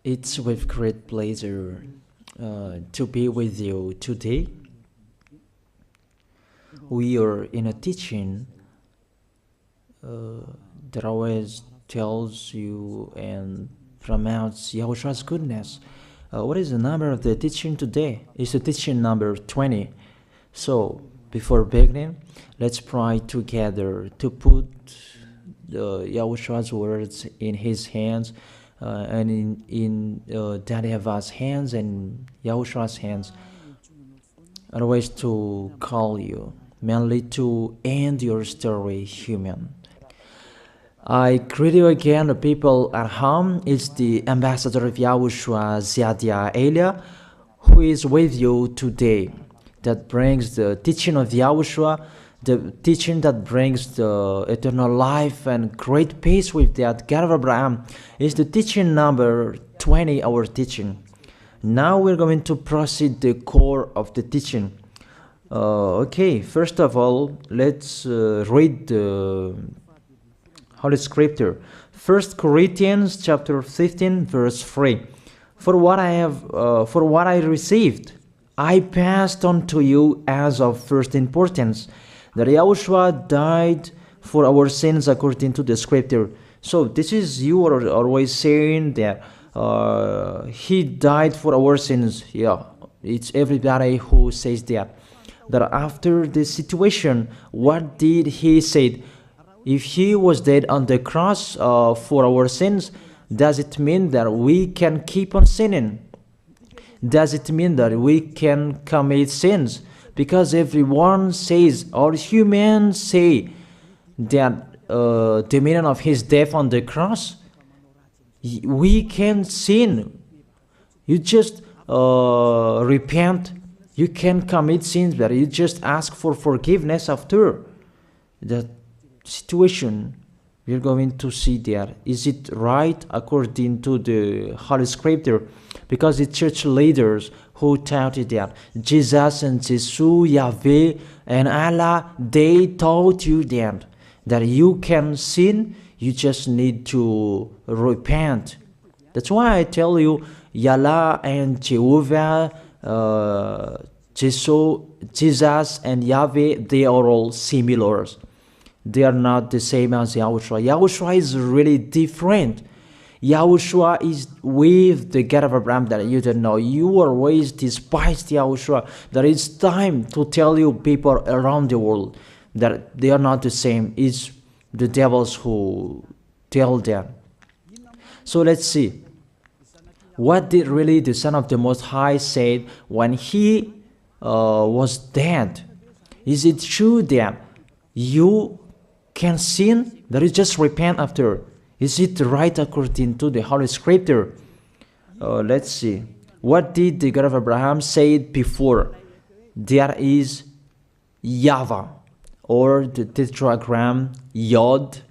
It's with great pleasure to be with you today. We are in a teaching that always tells you and promotes Yahoshua's goodness. What is the number of the teaching today? It's the teaching number 20. So, before beginning, let's pray together to put Yahoshua's words in his hands and in Daddy YAHVAH's hands and Yahoshua's hands. Otherwise, to call you, mainly to end your story human. I greet you again, the people at home. It's the ambassador of Yahushua, Ziadia Elia, who is with you today. That brings the teaching of Yahushua, the teaching that brings the eternal life and great peace with that God of Abraham. Is the teaching number 20, our teaching. Now we're going to proceed the core of the teaching. Okay, first of all, let's read the Holy Scripture. 1 Corinthians chapter 15, verse 3. For what I received, I passed on to you as of first importance, that Yahushua died for our sins according to the Scripture. So this is, you are always saying that he died for our sins. Yeah, it's everybody who says that. That after the situation, what did he say? If he was dead on the cross for our sins, does it mean that we can keep on sinning? Does it mean that we can commit sins? Because everyone says, or humans say, that the meaning of his death on the cross, we can sin. You just repent. You can commit sins, but you just ask for forgiveness after that situation. We're going to see there. Is it right according to the Holy Scripture? Because the church leaders who taught it that Jesus and Jesus, Yahweh and Allah, they taught you that you can sin, you just need to repent. That's why I tell you, Yahlah and Jehovah, Jesus and Yahweh, they are all similar. They are not the same as Yahushua. Yahushua is really different. Yahushua is with the God of Abraham that you don't know. You always despised Yahushua. There is time to tell you people around the world that they are not the same. It's the devils who tell them. So let's see. What did really the Son of the Most High say when he was dead? Is it true that you can sin? That is just repent after. Is it right according to the Holy Scripture? Let's see. What did the God of Abraham say before? There is YAHVAH, or the tetragram Yod,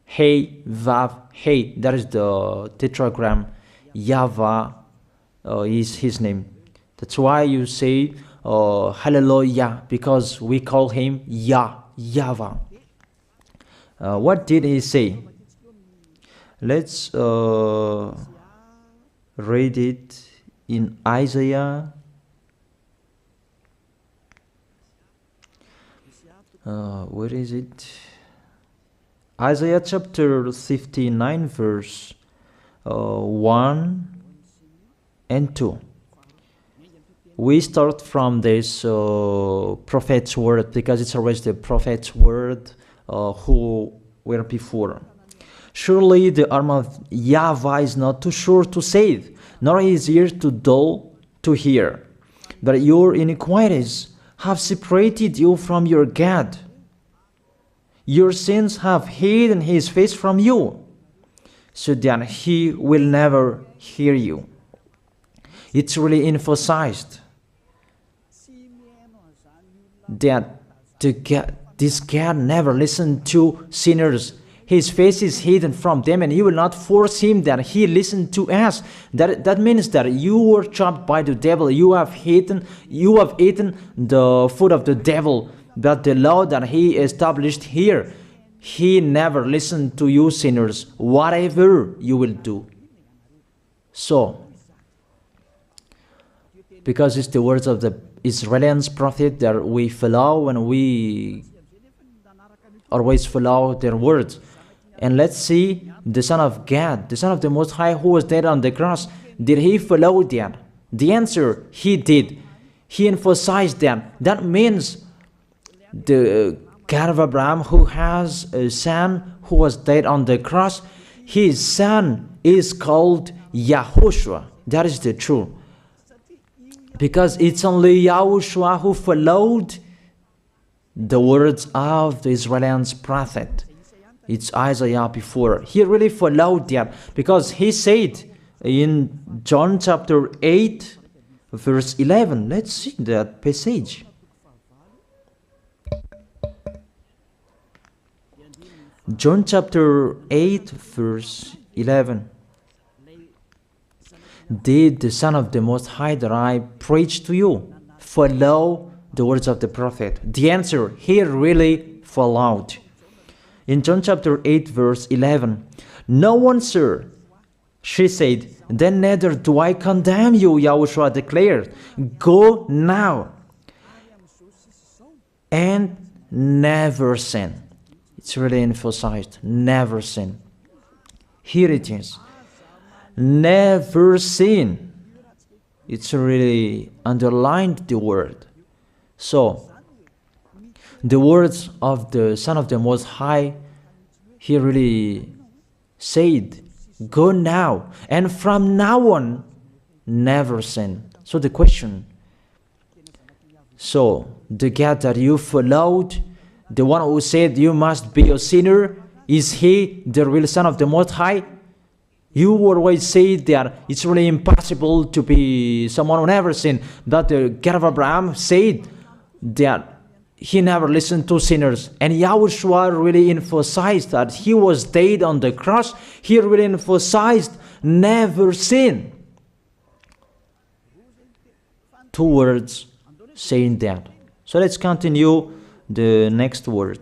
Hey, Vav, Hey. That is the tetragram. YAHVAH is his name. That's why you say Hallelujah, because we call him YAHVAH. What did he say? Let's read it in Isaiah. Where is it? Isaiah chapter 59, verse 1 and 2. We start from this prophet's word, because it's always the prophet's word who were before. Surely the arm of YAHVAH is not too short to save, nor his ear too dull to hear. But your iniquities have separated you from your God. Your sins have hidden his face from you, so that he will never hear you. It's really emphasized that this God never listened to sinners. His face is hidden from them, and he will not force him that he listen to us. That means that you were chopped by the devil. You have eaten the food of the devil. But the law that he established here, he never listened to you sinners, whatever you will do. So, because it's the words of the Israeli prophet that we follow, and we always follow their words. And let's see the Son of God, the Son of the Most High, who was dead on the cross. Did he follow that? The answer, he did. He emphasized that. That means the God of Abraham, who has a son who was dead on the cross, his son is called YAHOSHUAH. That is the truth. Because it's only YAHOSHUAH who followed the words of the Israeli prophet. It's Isaiah before. He really followed that, because he said in John chapter 8, verse 11. Let's see that passage. John chapter 8, verse 11. Did the Son of the Most High that I preach to you follow the words of the prophet? The answer, he really followed. In John chapter 8, verse 11, no one, sir, she said, then neither do I condemn you, YAHOSHUAH declared. Go now and never sin. It's really emphasized, never sin. Here it is. Never sin. It's really underlined the word. So, the words of the Son of the Most High, he really said, go now, and from now on, never sin. So the question, so the God that you followed, the one who said you must be a sinner, is he the real Son of the Most High? You always say that it's really impossible to be someone who never sinned. But the God of Abraham said that he never listened to sinners. And YAHOSHUAH really emphasized that he was dead on the cross. He really emphasized never sin. Two words saying that. So let's continue the next word.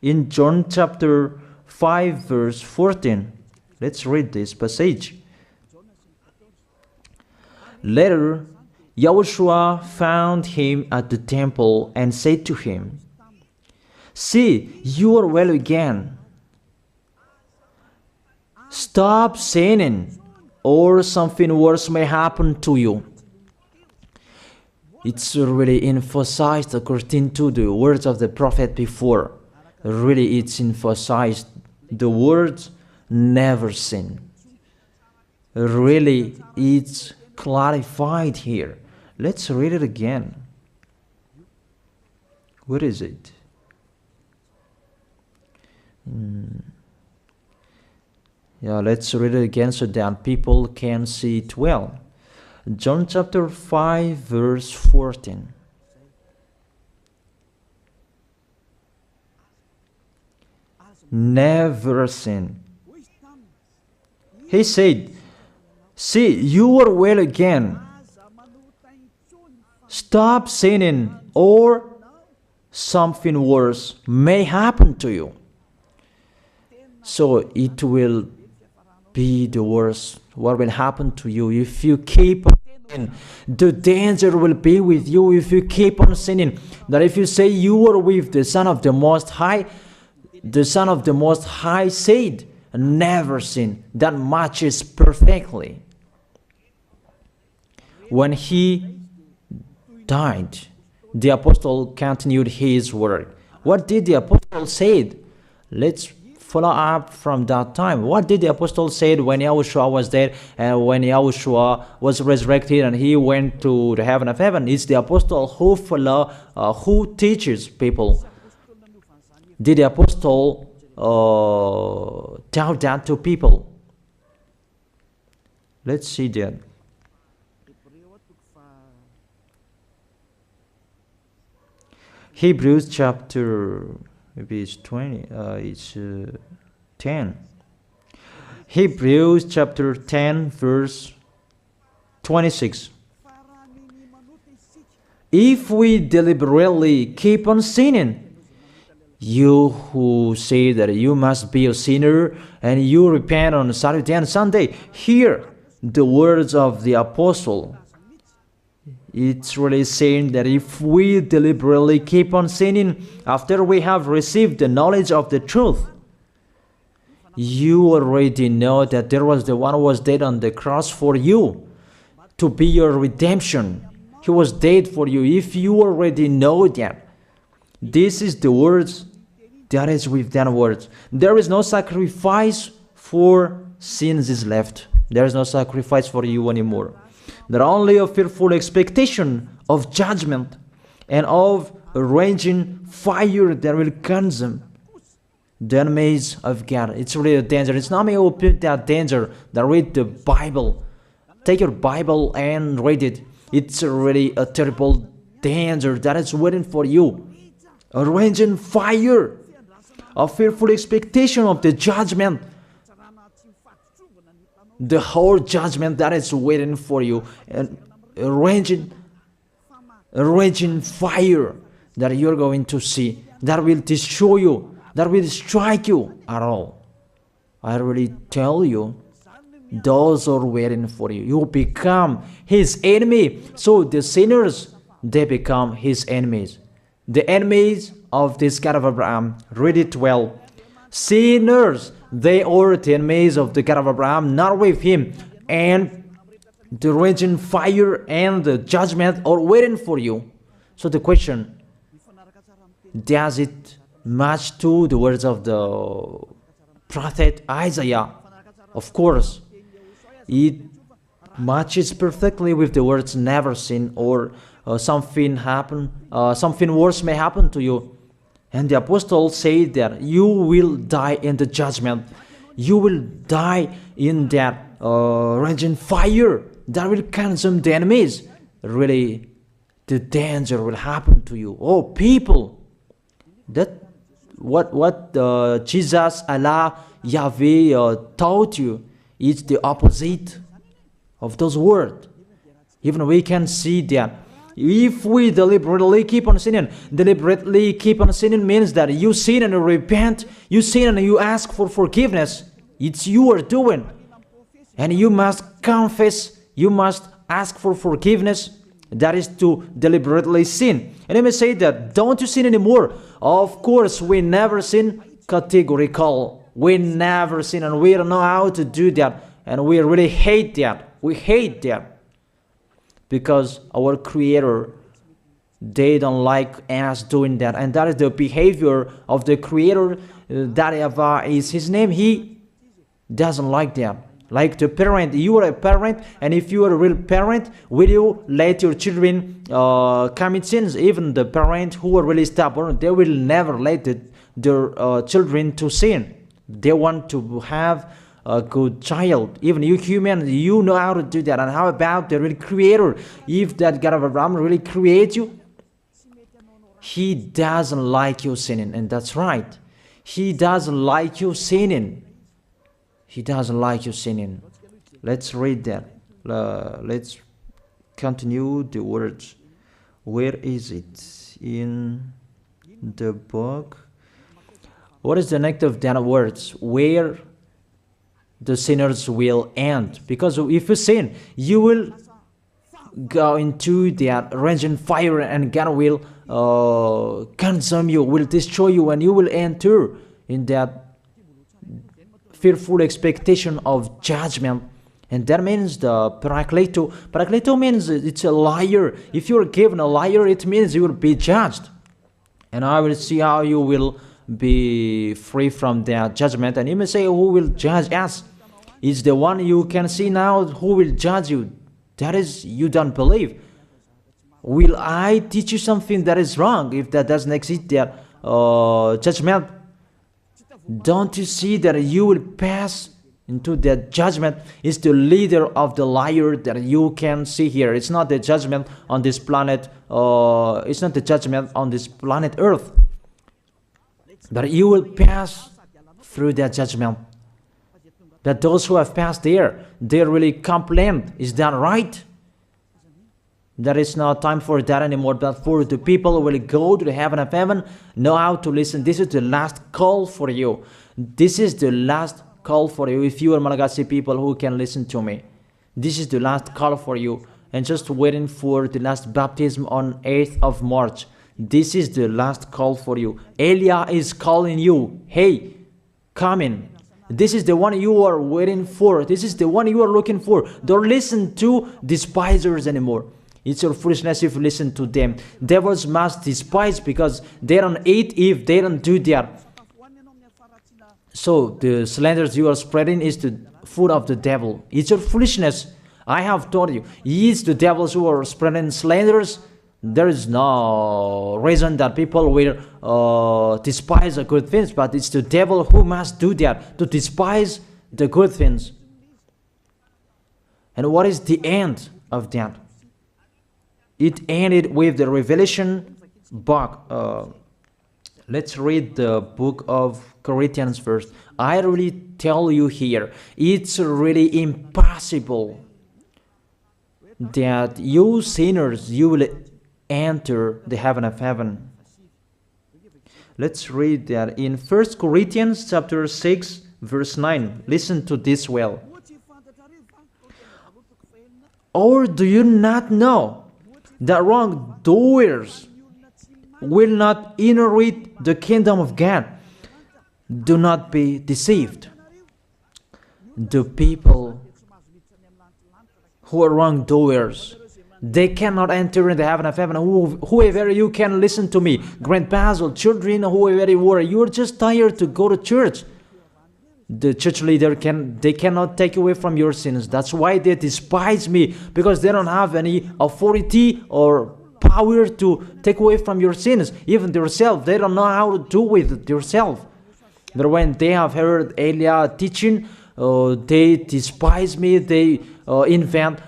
In John chapter 5, verse 14. Let's read this passage. Later, YAHOSHUAH found him at the temple and said to him, see, you are well again. Stop sinning, or something worse may happen to you. It's really emphasized according to the words of the prophet before. Really, it's emphasized the words never sin. Really, it's clarified here. Let's read it again. What is it? Yeah, let's read it again so that people can see it well. John chapter 5, verse 14. Never sin. He said, see, you are well again. Stop sinning, or something worse may happen to you. So it will be the worst. What will happen to you if you keep on sinning? The danger will be with you if you keep on sinning. That if you say you are with the Son of the Most High, the Son of the Most High said, never sin. That matches perfectly. When he died, the apostle continued his work. What did the apostle say? Let's follow up from that time. What did the apostle say when YAHOSHUAH was dead and when YAHOSHUAH was resurrected and he went to the heaven of heaven? It's the apostle who teaches people. Did the apostle tell that to people? Let's see that. Hebrews chapter, maybe it's 20, it's 10. Hebrews chapter 10, verse 26. If we deliberately keep on sinning, you who say that you must be a sinner and you repent on Saturday and Sunday, here the words of the apostle. It's really saying that if we deliberately keep on sinning after we have received the knowledge of the truth, you already know that there was the one who was dead on the cross for you to be your redemption. He was dead for you. If you already know that, this is the words that is with that words. There is no sacrifice for sins is left. There is no sacrifice for you anymore. There are only a fearful expectation of judgment and of a raging fire that will consume the enemies of God. It's really a danger. It's not me who put that danger that read the Bible. Take your Bible and read it. It's really a terrible danger that is waiting for you. A raging fire, a fearful expectation of the judgment. The whole judgment that is waiting for you, and a raging fire that you're going to see, that will destroy you, that will strike you at all. I really tell you, those are waiting for you. You become his enemy. So the sinners, they become his enemies. The enemies of this God of Abraham. Read it well. Sinners, they are the enemies of the God of Abraham, not with him. And the raging fire and the judgment are waiting for you. So the question, does it match to the words of the prophet Isaiah? Of course, it matches perfectly with the words never sin, or something worse may happen to you. And the apostle said that you will die in the judgment. You will die in that raging fire that will consume the enemies. Really, the danger will happen to you. Oh, people, that what Jesus, Allah, Yahweh taught you is the opposite of those words. Even we can see that. If we deliberately keep on sinning means that you sin and you repent, you sin and you ask for forgiveness. It's you are doing. And you must confess, you must ask for forgiveness. That is to deliberately sin. And I may say that, don't you sin anymore? Of course, we never sin categorical. We never sin, and we don't know how to do that. And we really hate that. We hate that. Because our Creator, they don't like us doing that. And that is the behavior of the Creator. That YAHVAH is his name. He doesn't like that. Like the parent, you are a parent, and if you are a real parent, will you let your children commit sins? Even the parent who are really stubborn, they will never let their children to sin. They want to have a good child. Even you human, you know how to do that. And how about the real Creator? If that God of Abraham really creates you, he doesn't like you sinning. And that's right. He doesn't like you sinning. He doesn't like you sinning. Let's read that. Let's continue the words. Where is it? In the book. What is the next of that words? Where the sinners will end. Because if you sin, you will go into that raging fire, and God will consume you, will destroy you, and you will enter in that fearful expectation of judgment. And that means the parakleto. Parakleto means it's a liar. If you are given a liar, it means you will be judged. And I will see how you will be free from that judgment. And you may say, who will judge us? It's the one you can see now who will judge you. That is, you don't believe. Will I teach you something that is wrong if that doesn't exist, that judgment? Don't you see that you will pass into that judgment? Is the leader of the liar that you can see here. It's not the judgment on this planet. It's not the judgment on this planet Earth. But you will pass through that judgment. That those who have passed there, they really complain. Is that right? There is no time for that anymore. But for the people who will go to the heaven of heaven, know how to listen. This is the last call for you. This is the last call for you. If you are Malagasy people who can listen to me, This is the last call for you. And just waiting for the last baptism on 8th of March. This is the last call for you. Elia is calling you. Hey, come in. This is the one you are waiting for. This is the one you are looking for. Don't listen to despisers anymore. It's your foolishness if you listen to them. Devils must despise because they don't eat if they don't do that. So the slanders you are spreading is the food of the devil. It's your foolishness. I have told you. It's the devils who are spreading slanders. There is no reason that people will despise the good things, but it's the devil who must do that, to despise the good things. And what is the end of that? It ended with the Revelation book. Let's read the book of Corinthians first. I really tell you here, it's really impossible that you sinners, you will enter the heaven of heaven. Let's read that in 1 Corinthians chapter 6, verse 9. Listen to this well. Or do you not know that wrongdoers will not inherit the kingdom of God? Do not be deceived. The people who are wrongdoers, they cannot enter in the heaven of heaven. Whoever you can listen to me, grandpas or children, whoever you are, you are just tired to go to church. The church leader they cannot take away from your sins. That's why they despise me, because they don't have any authority or power to take away from your sins. Even themselves, they don't know how to do with themselves. But when they have heard Elia teaching, they despise me. They invent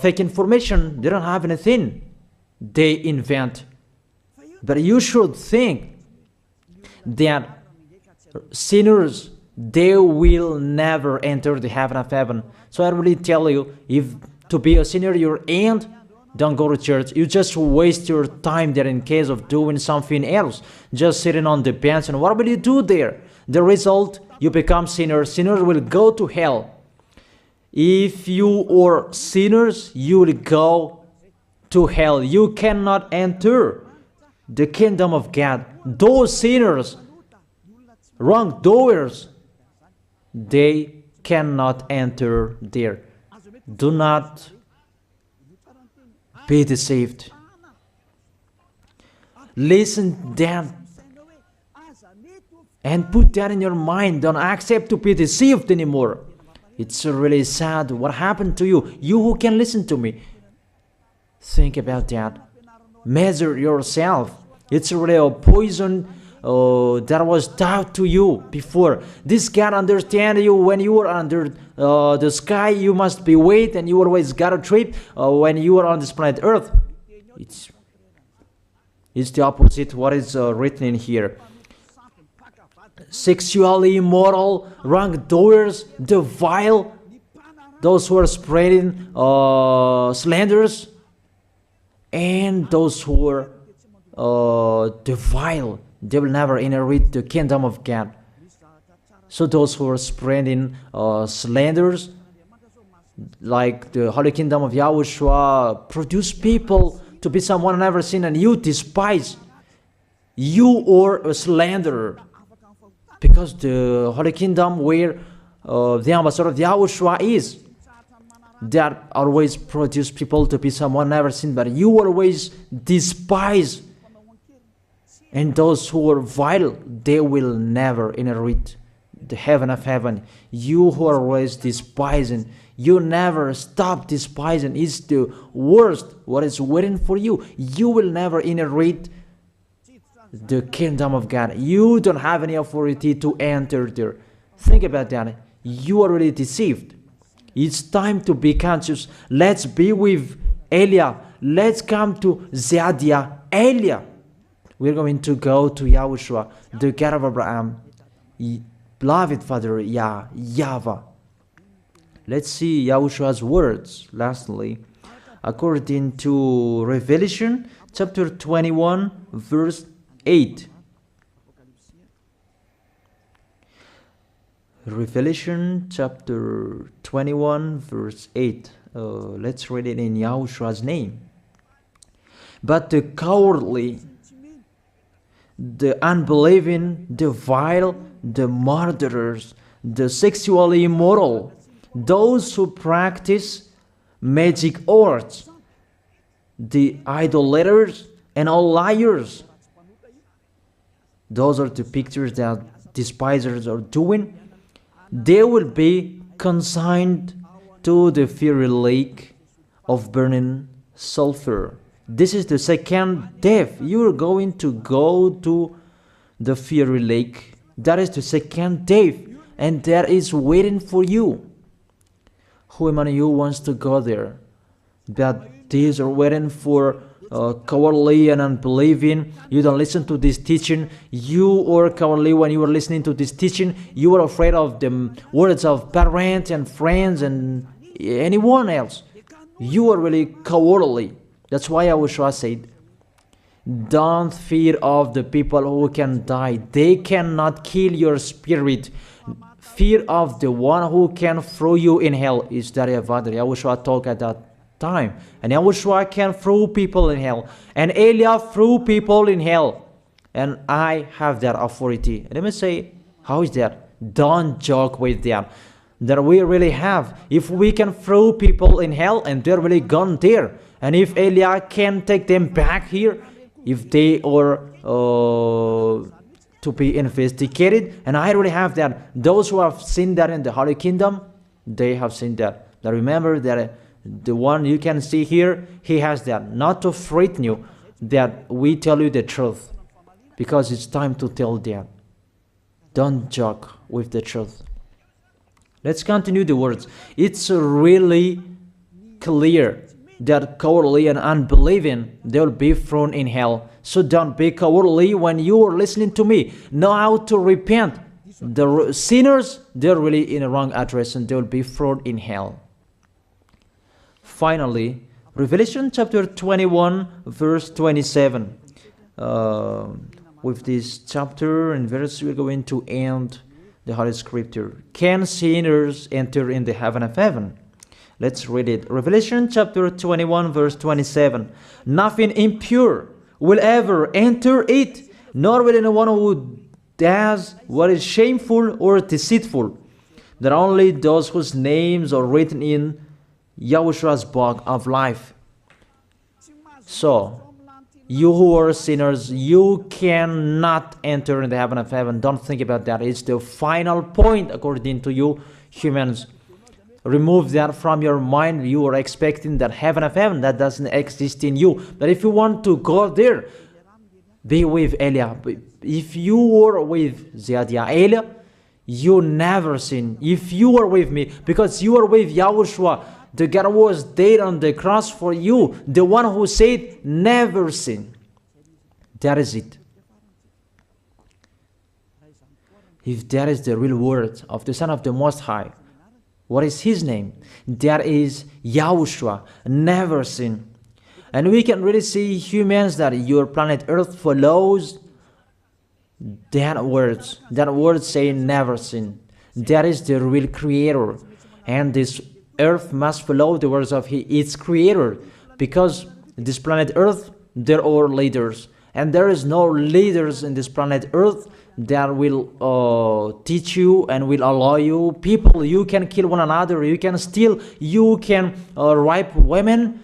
fake information. They don't have anything. They invent. But you should think that sinners, they will never enter the heaven of heaven. So I really tell you, if to be a sinner you're in, don't go to church. You just waste your time there in case of doing something else. Just sitting on the bench, and what will you do there? The result, you become sinners. Sinners will go to hell. If you are sinners, you will go to hell. You cannot enter the kingdom of God. Those sinners, wrongdoers, they cannot enter there. Do not be deceived. Listen then and put that in your mind. Don't accept to be deceived anymore. It's really sad what happened to you. You who can listen to me, think about that. Measure yourself. It's really a poison that was taught to you before. This God understand you when you are under the sky. You must be wait, and you always got a trip when you are on this planet Earth. It's the opposite what is written in here. Sexually immoral, wrongdoers, the vile, those who are spreading slanders, and those who are the vile, they will never inherit the kingdom of God. So those who are spreading slanders, like the Holy Kingdom of YAHOSHUAH, produce people to be someone never seen, and you despise. You are a slanderer. Because the Holy Kingdom where the ambassador of YAHOSHUAH is, that always produce people to be someone never seen, but you always despise. And those who are vile, they will never inherit the heaven of heaven. You who are always despising, you never stop despising. It's the worst what is waiting for you. You will never inherit the kingdom of God. You don't have any authority to enter there. Think about that. You are already deceived. It's time to be conscious. Let's be with Elia. Let's come to Zadiah. Elia. We're going to go to YAHOSHUAH, the God of Abraham, beloved Father YAHVAH. Let's see YAHOSHUAH's words. Lastly, according to Revelation chapter 21, verse 8. Revelation chapter 21 verse 8. Let's read it in Yahoshua's name. But the cowardly, the unbelieving, the vile, the murderers, the sexually immoral, those who practice magic arts, the idolaters, and all liars. Those are the pictures that despisers are doing. They will be consigned to the fiery lake of burning sulfur. This is the second death. You are going to go to the fiery lake. That is the second death, and that is waiting for you. Who among you wants to go there? That these are waiting for cowardly and unbelieving. You don't listen to this teaching. You are cowardly when you are listening to this teaching. You are afraid of the words of parents and friends and anyone else. You are really cowardly. That's why YAHOSHUAH said, don't fear of the people who can die. They cannot kill your spirit. Fear of the one who can throw you in hell. Is that YAHOSHUAH talked at that time. And YAHOSHUAH can throw people in hell. And Elia threw people in hell. And I have that authority. Let me say, how is that? Don't joke with that. That we really have. If we can throw people in hell and they're really gone there. And if Elia can take them back here, if they are to be investigated, and I really have that. Those who have seen that in the Holy Kingdom, they have seen that. Now remember that the one you can see here, he has that. Not to frighten you, that we tell you the truth, because it's time to tell that. Don't joke with the truth. Let's continue the words. It's really clear that cowardly and unbelieving, they'll be thrown in hell. So don't be cowardly when you are listening to me. Know how to repent. The sinners, they're really in a wrong address and they'll be thrown in hell. Finally, Revelation chapter 21, verse 27. With this chapter and verse, we're going to end the Holy Scripture. Can sinners enter in the heaven of heaven? Let's read it. Revelation chapter 21, verse 27. Nothing impure will ever enter it, nor will anyone who does what is shameful or deceitful. That only those whose names are written in YAHOSHUAH's book of life. So, you who are sinners, you cannot enter in the heaven of heaven. Don't think about that. It's the final point according to you humans. Remove that from your mind. You are expecting that heaven of heaven that doesn't exist in you. But if you want to go there, be with Elia. If you were with Elia, you never sin. If you are with me, because you are with YAHOSHUAH, the God was dead on the cross for you, the one who said never sin. That is it. If that is the real word of the Son of the Most High, what is his name? That is YAHOSHUAH, never sin. And we can really see humans that your planet Earth follows that words. That word saying never sin. That is the real creator. And this Earth must follow the words of its creator. Because this planet Earth, there are leaders. And there is no leaders in this planet Earth that will teach you and will allow you. People, you can kill one another, you can steal, you can rape women,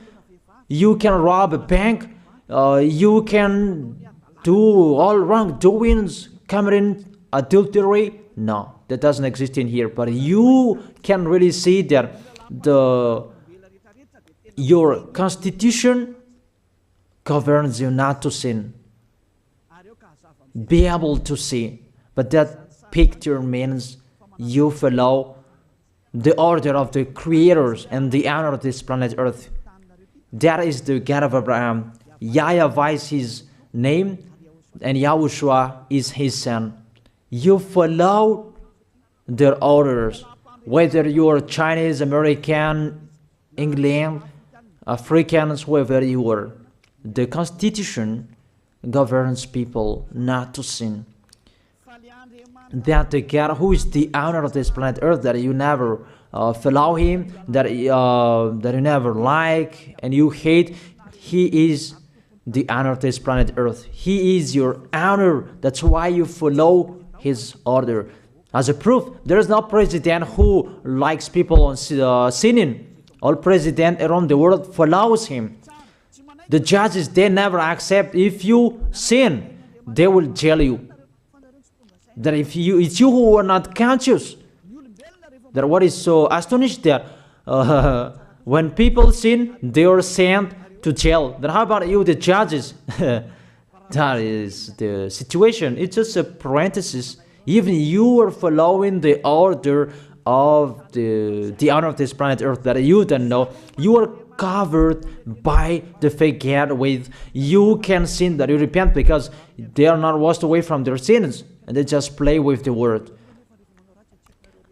you can rob a bank, you can do all wrongdoings, committing adultery. No, that doesn't exist in here. But you can really see that your constitution governs you not to sin. Be able to see. But that picture means you follow the order of the creators and the honor of this planet Earth. That is the God of Abraham. YAHVAH is his name and YAHOSHUAH is his son. You follow their orders. Whether you are Chinese, American, England, Africans, whoever you are. The Constitution governs people not to sin. That the God who is the owner of this planet Earth, that you never follow him, that you never like and you hate, he is the owner of this planet Earth. He is your owner. That's why you follow his order. As a proof, there is no president who likes people on sinning. All president around the world follows him. The judges, they never accept if you sin, they will jail you. That if it's you who are not conscious. That what is so astonished that when people sin, they are sent to jail. Then how about you, the judges? That is the situation. It's just a parenthesis. Even you are following the order of the owner of this planet Earth that you don't know. You are covered by the fake God with you can sin, that you repent, because they are not washed away from their sins and they just play with the word.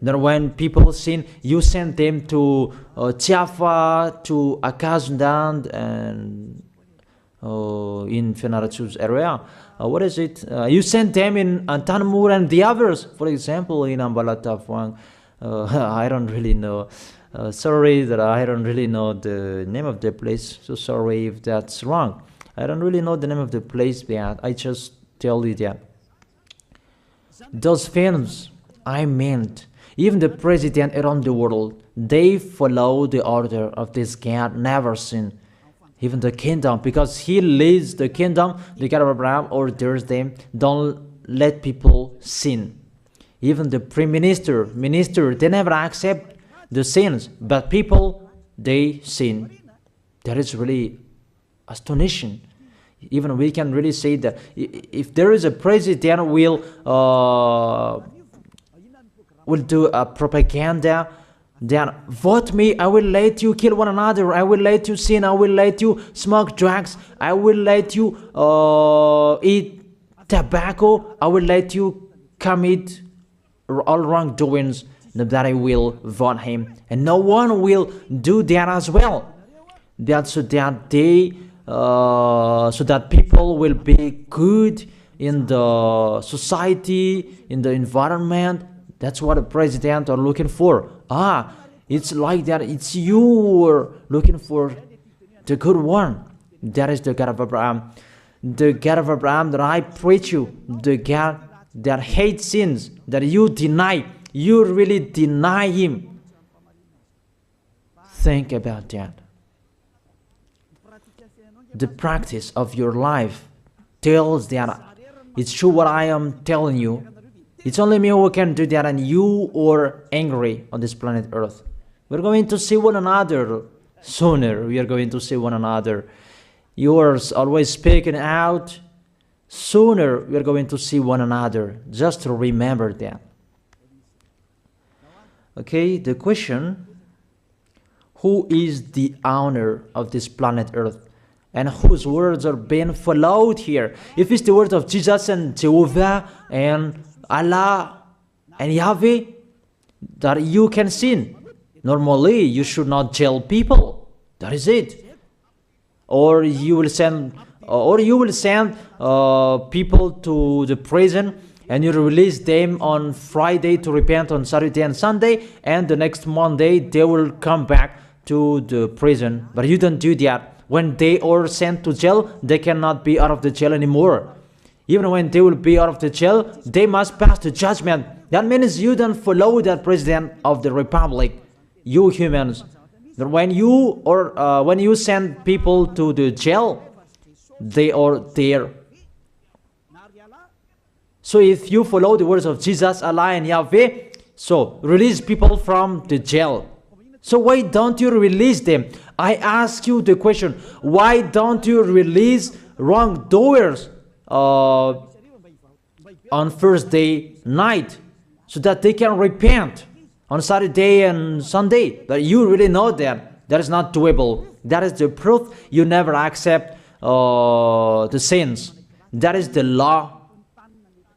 Then when people sin, you send them to Java, to Akazundan, and in Fenarachu's area. What is it? You send them in Tanmur and the others. For example, in Ambalatafwang, I don't really know. Sorry that I don't really know the name of the place. So sorry if that's wrong. I don't really know the name of the place, but I just tell you that. Those films, I meant, even the president around the world, they follow the order of this God, never sin. Even the kingdom, because he leads the kingdom, the God of Abraham orders them, don't let people sin. Even the prime minister, they never accept the sins, but people, they sin. That is really astonishing. Even we can really say that if there is a president will do a propaganda, then vote me, I will let you kill one another, I will let you sin, I will let you smoke drugs, I will let you eat tobacco, I will let you commit all wrongdoings, that I will vote him. And no one will do that as well. That's so that they so that people will be good in the society, in the environment. That's what a president are looking for. It's like that. It's you who are looking for the good one. That is the God of Abraham. The God of Abraham that I preach you. The God that hates sins, that you deny. You really deny him. Think about that. The practice of your life tells that it's true what I am telling you. It's only me who can do that, and you are angry on this planet Earth. We're going to see one another sooner. We are going to see one another. You are always speaking out. Sooner we are going to see one another. Just to remember that. Okay, the question, who is the owner of this planet Earth? And whose words are being followed here? If it's the words of Jesus and Jehovah and Allah and Yahweh, that you can sin. Normally, you should not jail people. That is it. Or you will send people to the prison, and you release them on Friday to repent on Saturday and Sunday, and the next Monday they will come back to the prison. But you don't do that. When they are sent to jail, they cannot be out of the jail anymore. Even when they will be out of the jail, they must pass the judgment. That means you don't follow that president of the republic, you humans. That when you send people to the jail, they are there. So if you follow the words of Jesus, Allah and Yahweh, so release people from the jail. So why don't you release them? I ask you the question, why don't you release wrongdoers on Thursday night so that they can repent on Saturday and Sunday? But you really know that that is not doable. That is the proof you never accept the sins. That is the law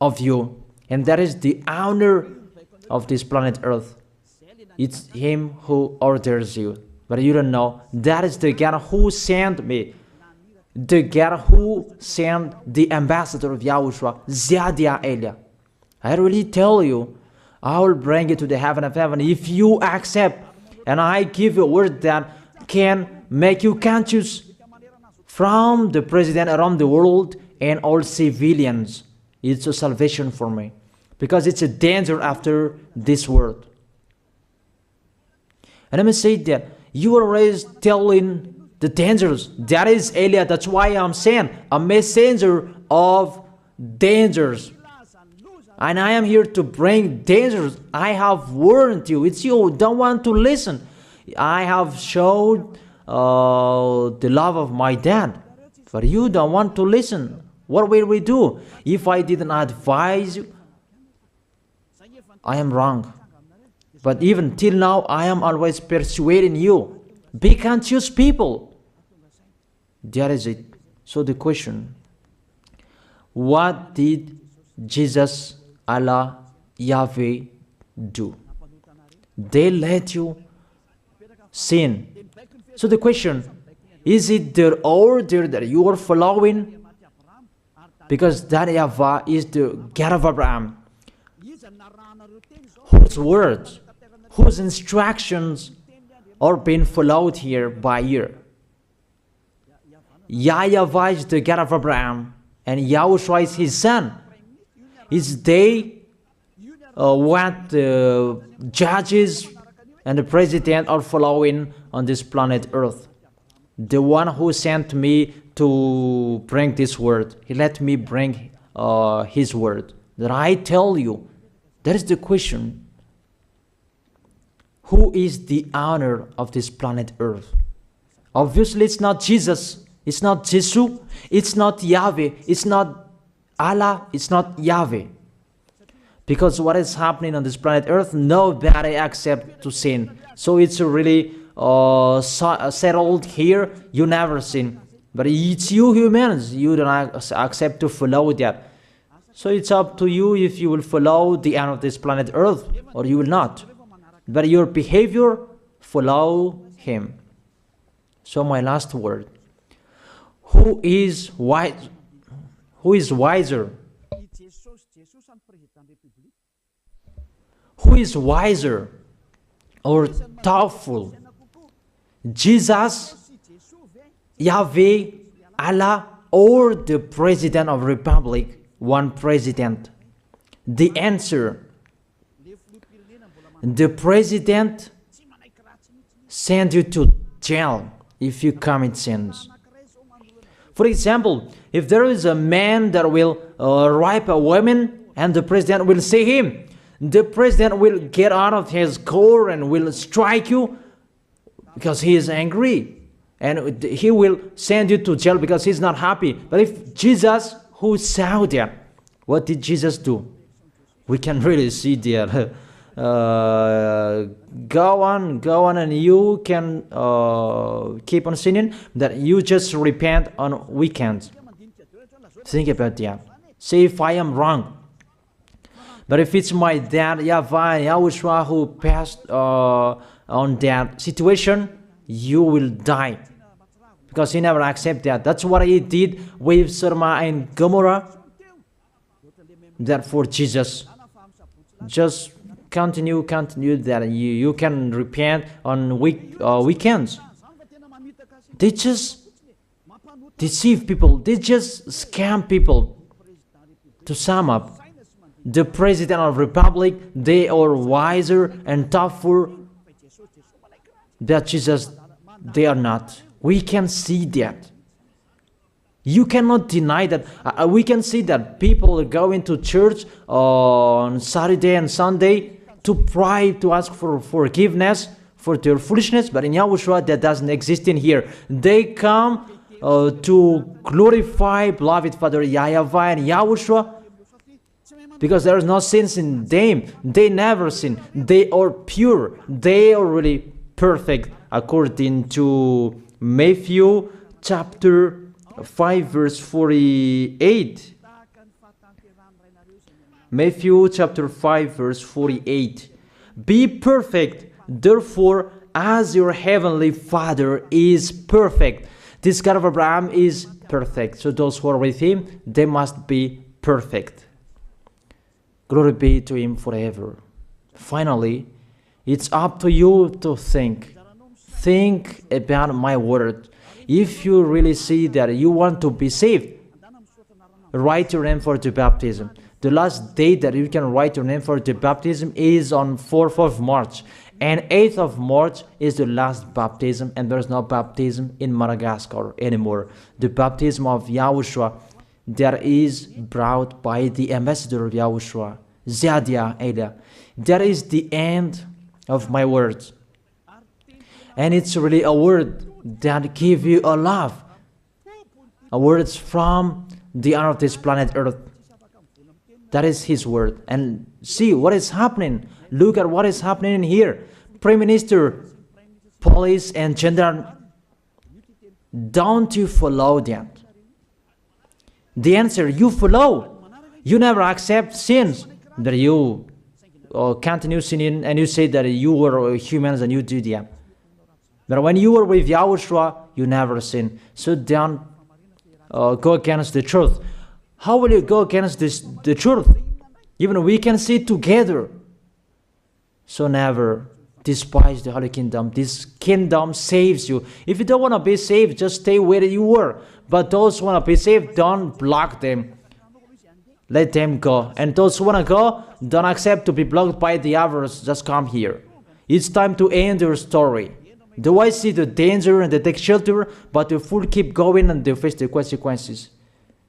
of you, and that is the owner of this planet Earth. It's him who orders you, but you don't know. That is the God who sent me, the God who sent the ambassador of YAHOSHUAH, Zadia Elia. I really tell you, I will bring you to the heaven of heaven if you accept. And I give you a word that can make you conscious from the president around the world and all civilians. It's a salvation for me, because it's a danger after this world. And let me say that you are always telling the dangers. That is Elia. That's why I'm saying a messenger of dangers. And I am here to bring dangers. I have warned you. It's you who don't want to listen. I have showed the love of my dad, but you don't want to listen. What will we do? If I didn't advise you, I am wrong. But even till now, I am always persuading you. Be conscious people. That is it. So the question, what did Jesus, Allah, Yahweh do? They let you sin. So the question, is it their order that you are following? Because that YAHVAH is the God of Abraham, whose words, whose instructions are being followed here by year. YAHVAH is the God of Abraham, and YAHOSHUAH is his son. Is they what the judges and the president are following on this planet Earth. The one who sent me to bring this word, he let me bring his word. That I tell you, that is the question. Who is the owner of this planet Earth? Obviously, it's not Jesus. It's not Jesus. It's not Yahweh. It's not Allah. It's not Yahweh. Because what is happening on this planet Earth, nobody accepts to sin. So it's really settled here. You never sin. But it's you humans. You don't accept to follow that. So it's up to you if you will follow the end of this planet Earth or you will not. But your behavior, follow him. So my last word. Who is wise? Who is wiser? Who is wiser or thoughtful? Jesus, Yahweh, Allah, or the President of Republic, one president? The answer, the president send you to jail if you commit sins. For example, if there is a man that will rape a woman and the president will see him, the president will get out of his car and will strike you because he is angry. And he will send you to jail because he's not happy. But if Jesus, who saw that, what did Jesus do? We can really see that. Go on, and you can keep on sinning, that you just repent on weekends. Think about that. See if I am wrong. But if it's my dad, YAHVAH, YAHOSHUAH, who passed on that situation, you will die. Because he never accepted that. That's what he did with Sodom and Gomorrah. Therefore, Jesus, just continue that you can repent on weekends. They just deceive people. They just scam people. To sum up, the President of the Republic, they are wiser and tougher than Jesus. They are not. We can see that. You cannot deny that. We can see that people are going to church on Saturday and Sunday to pray, to ask for forgiveness for their foolishness. But in YAHOSHUAH, that doesn't exist in here. They come to glorify beloved Father YAHVAH and YAHOSHUAH because there is no sins in them. They never sin. They are pure. They are really perfect according to Matthew chapter 5 verse 48. Matthew chapter 5 verse 48. Be perfect, therefore, as your heavenly Father is perfect. This God of Abraham is perfect. So those who are with him, they must be perfect. Glory be to him forever. Finally, it's up to you to think. Think about my word. If you really see that you want to be saved, write your name for the baptism. The last date that you can write your name for the baptism is on 4th of March. And 8th of March is the last baptism, and there's no baptism in Madagascar anymore. The baptism of Yahushua that is brought by the ambassador of Yahushua, Zadia Ada. That is the end of my words. And it's really a word that gives you a love. A word from the honor of this planet Earth. That is his word. And see what is happening. Look at what is happening in here. Prime Minister, police and gendarme, don't you follow that? The answer, you follow. You never accept sins. That you continue sinning and you say that you were humans and you do that. But when you were with Yahushua, you never sin. So don't go against the truth. How will you go against the truth? Even we can see together. So never despise the Holy Kingdom. This kingdom saves you. If you don't want to be saved, just stay where you were. But those who want to be saved, don't block them. Let them go. And those who want to go, don't accept to be blocked by the others. Just come here. It's time to end your story. Do I see the danger and they take shelter, but the fool keep going and they face the consequences?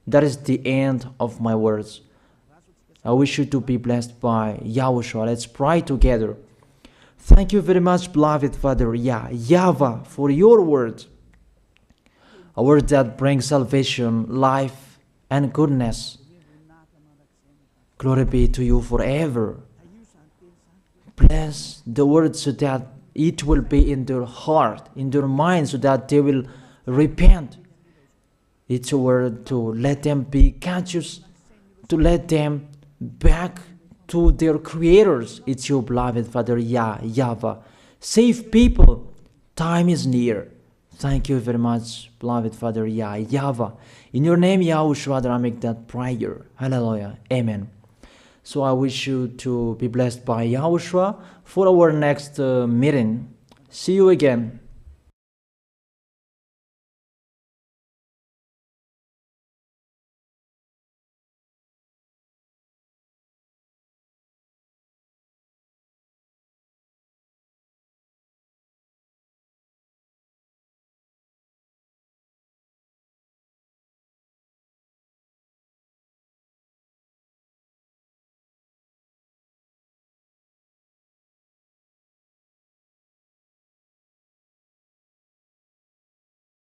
That is the end of my words. I wish you to be blessed by Yahushua. Let's pray together. Thank you very much, beloved Father YAHVAH, for your word. A word that brings salvation, life, and goodness. Glory be to you forever. Bless the word so that it will be in their heart, in their mind, so that they will repent. It's a word to let them be conscious, to let them back to their creators. It's your beloved Father YAHVAH. Save people. Time is near. Thank you very much, beloved Father YAHVAH. In your name, Yahushua, that I make that prayer. Hallelujah. Amen. So I wish you to be blessed by Yahushua for our next meeting. See you again.